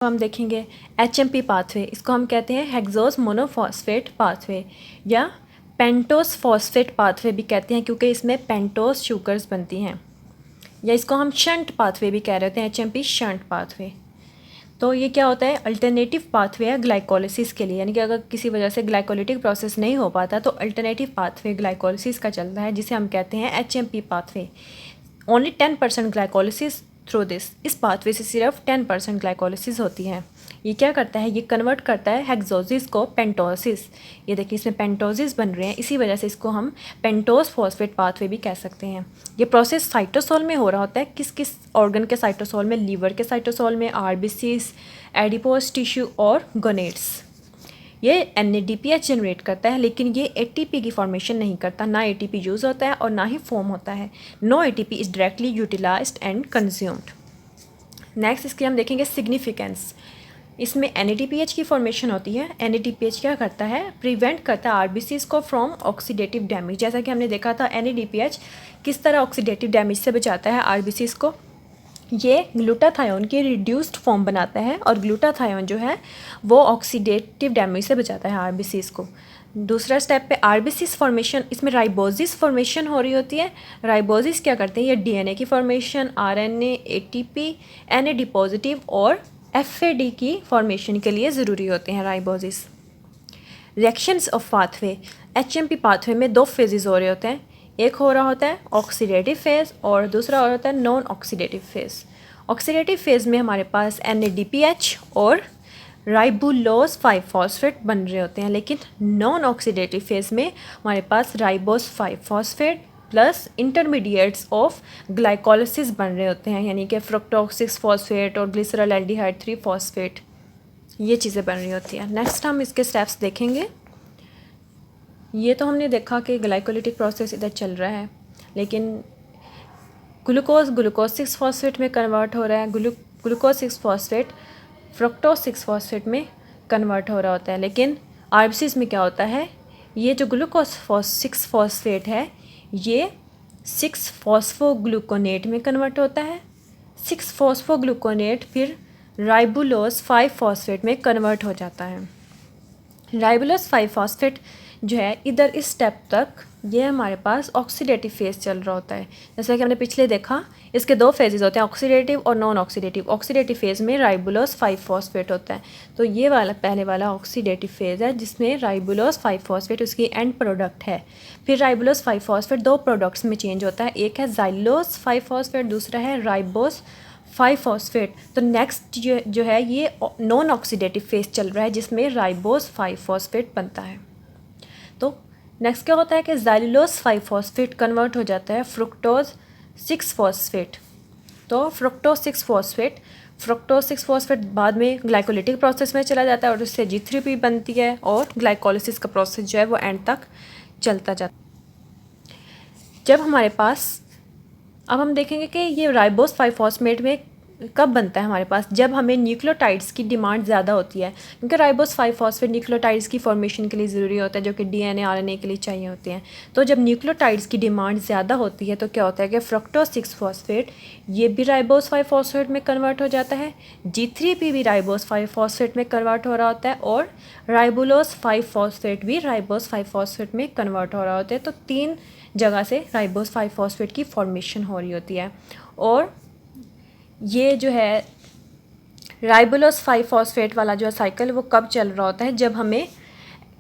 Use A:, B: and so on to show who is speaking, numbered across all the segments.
A: तो हम देखेंगे HMP पाथवे। इसको हम कहते हैं हेक्सोस मोनोफॉस्फेट पाथवे या पेंटोस फॉस्फेट पाथवे भी कहते हैं, क्योंकि इसमें पेंटोस शुगर्स बनती हैं। या इसको हम शंट पाथवे भी कह रहे होते हैं, HMP शंट पाथवे। तो ये क्या होता है, अल्टरनेटिव पाथवे है ग्लाइकोलिसिस के लिए, यानी कि अगर किसी वजह से ग्लाइकोलिटिक प्रोसेस नहीं हो पाता तो अल्टरनेटिव पाथवे ग्लाइकोलिसिस का चलता है, जिसे हम कहते हैं HMP pathway. Only 10% glycolysis through this, इस पाथवे से सिर्फ 10% ग्लाइकोलिसिस होती है। ये क्या करता है, ये कन्वर्ट करता है हेक्सोसिस को पेंटोसिस। ये देखिए इसमें पेंटोसिस बन रहे हैं, इसी वजह से इसको हम पेंटोस फॉस्फेट पाथवे भी कह सकते हैं। ये प्रोसेस साइटोसोल में हो रहा होता है। किस किस ऑर्गन के साइटोसोल में, लीवर के साइटोसोल में, आरबीसीज, एडिपोज टिश्यू और गोनेट्स। ये NADPH जनरेट करता है, लेकिन ये ATP की फॉर्मेशन नहीं करता। ना ATP यूज़ होता है और ना ही फॉर्म होता है। No ATP is directly utilised and consumed. Next इसकी हम देखेंगे सिग्निफिकेंस। इसमें NADPH की फॉर्मेशन होती है। NADPH क्या करता है, प्रिवेंट करता है RBCs को फ्रॉम ऑक्सीडेटिव डैमेज। जैसा कि हमने देखा था NADPH किस तरह ऑक्सीडेटिव डैमेज से बचाता है RBCs को। ये ग्लूटाथायोन की रिड्यूस्ड फॉर्म बनाता है, और ग्लूटाथायोन जो है वो ऑक्सीडेटिव डैमेज से बचाता है RBCs को। दूसरा स्टेप पे RBCs फॉर्मेशन, इसमें राइबोसिस फॉर्मेशन हो रही होती है। राइबोसिस क्या करते हैं, ये DNA की formation, RNA, ATP, NAD positive और FAD की फॉर्मेशन के लिए ज़रूरी होते हैं riboses. Reactions of pathway, HMP pathway में 2 फेजेस हो रहे होते हैं। एक हो रहा होता है ऑक्सीडेटिव फेज़ और दूसरा हो रहा होता है non oxidative phase. Oxidative phase में हमारे पास NADPH और राइबुलोज 5 फॉस्फेट बन रहे होते हैं, लेकिन नॉन ऑक्सीडेटिव फेज़ में हमारे पास ribose 5 phosphate plus intermediates of glycolysis बन रहे होते हैं, यानी कि फ्रुक्टोज 6 फॉस्फेट और ग्लिसरॉल्डिहाइड 3 फॉस्फेट, ये चीज़ें बन रही होती हैं। नेक्स्ट हम इसके स्टेप्स देखेंगे। ये तो हमने देखा कि ग्लाइकोलिटिक प्रोसेस इधर चल रहा है, लेकिन ग्लूकोज 6 फॉस्फेट में कन्वर्ट हो रहा है। ग्लूकोज 6 फॉस्फेट फ्रुक्टोज 6 फॉस्फेट में कन्वर्ट हो रहा होता है। लेकिन RBCs में क्या होता है, ये जो ग्लूकोज 6 फॉस्फेट है ये 6 फॉस्फोग्लूकोनेट में कन्वर्ट होता है। 6 फॉस्फोग्लूकोनेट फिर राइबुलोज 5 फॉस्फेट में कन्वर्ट हो जाता है। राइबुलोज 5 फॉस्फेट जो है इधर इस स्टेप तक ये हमारे पास ऑक्सीडेटिव फेज़ चल रहा होता है। जैसा कि हमने पिछले देखा, इसके 2 फेजेस होते हैं, ऑक्सीडेटिव और नॉन ऑक्सीडेटिव। ऑक्सीडेटिव फेज़ में राइबुलोज 5 फॉस्फेट होता है, तो ये वाला पहले वाला ऑक्सीडेटिव फेज़ है जिसमें राइबुलोज 5 फॉस्फेट उसकी एंड प्रोडक्ट है। फिर राइबुलोज 5 फॉस्फेट 2 प्रोडक्ट्स में चेंज होता है, एक है जाइलोज 5 फॉस्फेट, दूसरा है राइबोस 5 फॉस्फेट। तो नेक्स्ट जो है ये नॉन ऑक्सीडेटिव फेज़ चल रहा है जिसमें राइबोस 5 फॉस्फेट बनता है। तो नेक्स्ट क्या होता है कि ज़ाइलोज 5 फॉस्फेट कन्वर्ट हो जाता है फ्रुक्टोज 6 फॉस्फेट। तो फ्रुक्टोज 6 फॉस्फेट बाद में ग्लाइकोलिटिक प्रोसेस में चला जाता है और उससे G3P बनती है, और ग्लाइकोलिसिस का प्रोसेस जो है वो एंड तक चलता जाता है। जब हमारे पास, अब हम देखेंगे कि ये राइबोस 5 फॉस्फेट में कब बनता है हमारे पास, जब हमें न्यूक्लियोटाइड्स की डिमांड ज़्यादा होती है, क्योंकि राइबोस 5 फॉस्फेट न्यूक्लियोटाइड्स की फॉर्मेशन के लिए ज़रूरी होता है, जो कि DNA RNA के लिए चाहिए होते हैं। तो जब न्यूक्लियोटाइड्स की डिमांड ज़्यादा होती है तो क्या होता है कि फ्रुक्टोज 6 फॉस्फेट ये भी राइबोस 5 फॉस्फेट में कन्वर्ट हो जाता है, G3P भी राइबोस 5 फॉस्फेट में कन्वर्ट हो रहा होता है, और राइबुलोज 5 फॉस्फेट भी राइबोस 5 फॉस्फेट में कन्वर्ट हो रहा होता है। तो 3 जगह से राइबोस 5 फॉस्फेट की फॉर्मेशन हो रही होती है। और ये जो है राइबुलोज 5 फॉस्फेट वाला जो साइकिल वो कब चल रहा होता है, जब हमें,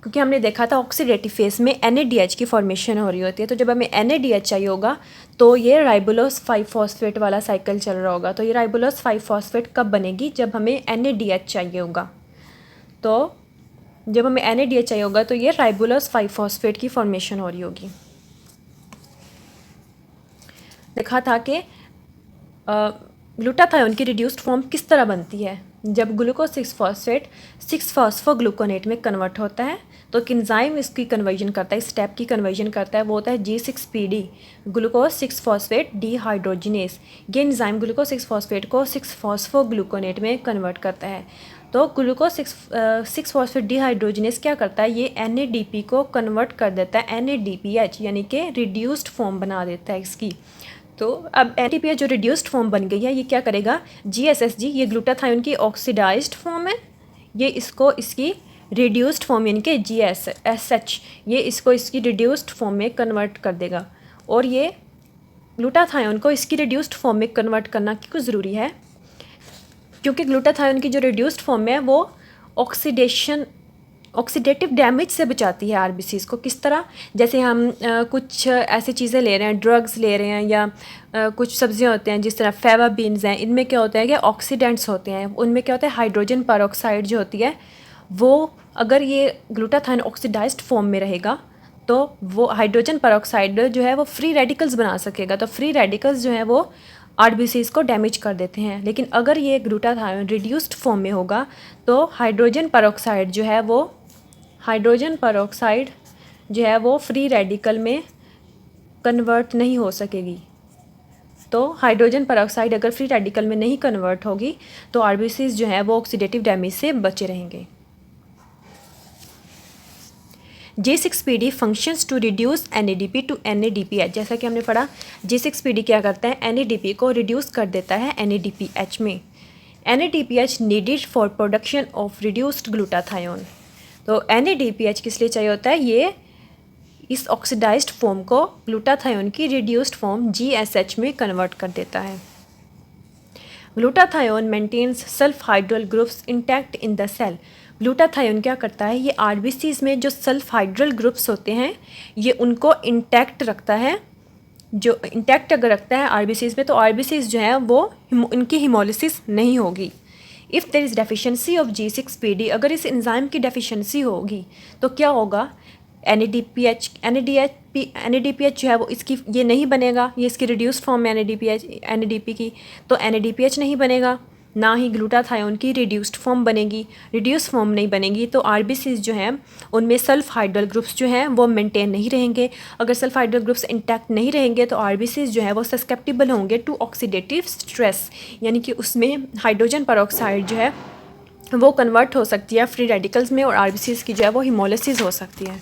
A: क्योंकि हमने देखा था ऑक्सीडेटिव फेज़ में NADH की फॉर्मेशन हो रही होती है, तो जब हमें NADH चाहिए होगा तो ये राइबुलोज 5 फॉस्फेट वाला साइकिल चल रहा होगा। तो ये राइबुलोज 5 फॉस्फेट कब बनेगी, जब हमें NADH चाहिए होगा। तो जब हमें NADH चाहिए होगा तो ये राइबुलोज 5 फॉस्फेट की फॉर्मेशन हो रही होगी। देखा था कि ग्लूटाथायोन की रिड्यूस्ड फॉर्म किस तरह बनती है, जब ग्लूकोज 6 फॉस्फेट 6 फॉस्फोग्लूकोनेट में कन्वर्ट होता है तो एंजाइम इसकी कन्वर्जन करता है, स्टेप की कन्वर्जन करता है, वो होता है G6PD, ग्लूकोज 6 फॉस्फेट डिहाइड्रोजिनेस। ये एंजाइम ग्लूकोज 6 फॉस्फेट को 6 फॉस्फोग्लूकोनेट में कन्वर्ट करता है। तो ग्लूकोज 6 फॉस्फेट डिहाइड्रोजिनेस क्या करता है, ये NADP को कन्वर्ट कर देता है NADPH, यानी कि रिड्यूस्ड फॉर्म बना देता है इसकी। तो अब NADPH जो रिड्यूस्ड फॉर्म बन गई है, ये क्या करेगा, GSSG, ये ग्लूटाथायोन की ऑक्सीडाइज्ड फॉर्म है, ये इसको इसकी रिड्यूस्ड फॉर्म यानी कि GSH, ये इसको इसकी रिड्यूस्ड फॉर्म में कन्वर्ट कर देगा। और ये ग्लूटाथायोन को इसकी रिड्यूस्ड फॉर्म में कन्वर्ट करना क्यों ज़रूरी है, क्योंकि ग्लूटाथायोन की जो रिड्यूस्ड फॉर्म है वो ऑक्सीडेटिव डैमेज से बचाती है आरबीसीज़ को। किस तरह, जैसे हम कुछ ऐसी चीज़ें ले रहे हैं, ड्रग्स ले रहे हैं, या कुछ सब्जियां होते हैं जिस तरह फेवा बीन्स हैं, इनमें क्या होता है कि ऑक्सीडेंट्स होते हैं, उनमें क्या होता है, हाइड्रोजन परऑक्साइड जो होती है वो, अगर ये ग्लूटाथायोन ऑक्सीडाइज्ड फॉर्म में रहेगा तो वो हाइड्रोजन परऑक्साइड जो है वो फ्री रेडिकल्स बना सकेगा, तो फ्री रेडिकल्स जो है वो आरबीसीज़ को डैमेज कर देते हैं। लेकिन अगर ये ग्लूटाथायोन रिड्यूस्ड फॉर्म में होगा तो हाइड्रोजन परऑक्साइड जो है वो फ्री रेडिकल में कन्वर्ट नहीं हो सकेगी। तो हाइड्रोजन परऑक्साइड अगर फ्री रेडिकल में नहीं कन्वर्ट होगी तो आरबीसीज़ जो है वो ऑक्सीडेटिव डैमेज से बचे रहेंगे। J6PD functions to reduce NADP to NADPH। जैसा कि हमने पढ़ा, J6PD क्या करता है, NADP को रिड्यूस कर देता है NADPH में। NADPH needed for production of reduced glutathione. तो NADPH किस लिए चाहिए होता है, ये इस ऑक्सीडाइज्ड फॉर्म को ग्लूटाथायोन की रिड्यूस्ड फॉर्म GSH में कन्वर्ट कर देता है। Glutathione maintains sulphydryl groups intact in the cell. Glutathione क्या करता है, ये आरबीसीज़ में जो सल्फ हाइड्रल ग्रुप्स होते हैं ये उनको इंटैक्ट रखता है। जो इंटैक्ट अगर रखता है आरबीसीज़ में तो आरबीसीज़ जो है वो इनकी हिमोलिसिस नहीं होगी। If there is deficiency of J6PD, अगर इस एंजाइम की डेफिशिएंसी होगी तो क्या होगा, NADPH जो है वो इसकी ये नहीं बनेगा, ये इसकी रिड्यूस्ड फॉर्म में NADP की, तो NADPH नहीं बनेगा, ना ही ग्लूटाथायोन की रिड्यूस्ड फॉर्म बनेगी। रिड्यूस्ड फॉर्म नहीं बनेगी तो आरबीसीज़ जो हैं उनमें सल्फ हाइड्रल ग्रुप्स जो हैं वो मेंटेन नहीं रहेंगे। अगर सल्फ हाइड्रल ग्रुप्स इंटैक्ट नहीं रहेंगे तो आरबीसीज़ जो है वो सस्केप्टिबल होंगे टू ऑक्सीडेटिव स्ट्रेस, यानी कि उसमें हाइड्रोजन परऑक्साइड जो है वो कन्वर्ट हो सकती है फ्री रेडिकल्स में और आरबीसीज़ की जो है वो हिमोलिसिस हो सकती है।